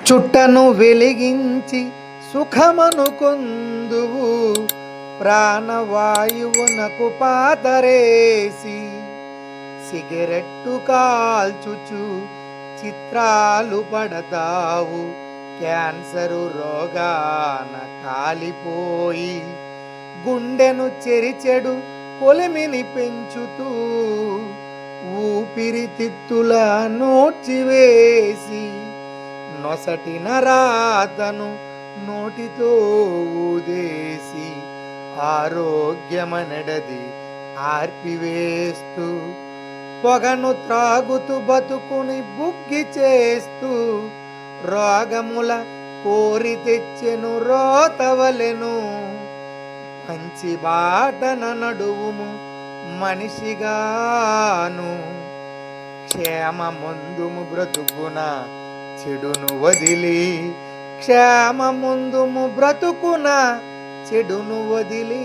చుట్టను వెలిగించి సుఖమనుకొందువు, ప్రాణవాయువునకు పాతరేసి సిగరెట్టు కాల్చుచు చిత్రాలు పడతావు. క్యాన్సరు రోగాన కాలిపోయి గుండెను చెరిచెడు కొలిమిని పెంచుతూ ఊపిరితిత్తుల నోడ్చివేసి నొసటిన రాతను నోటితో ఊదేసి ఆరోగ్యమనడది ఆర్పివేస్తూ పొగను త్రాగుతూ బతుకుని బుగ్గి చేస్తూ రోగముల కోరి తెచ్చెను రోతవలెను. మంచి బాటన నడువుము మనిషిగాను, క్షేమముందుము బ్రతుకున చెడును వదిలి, క్షేమముందుము బ్రతుకున చెడును వదిలి.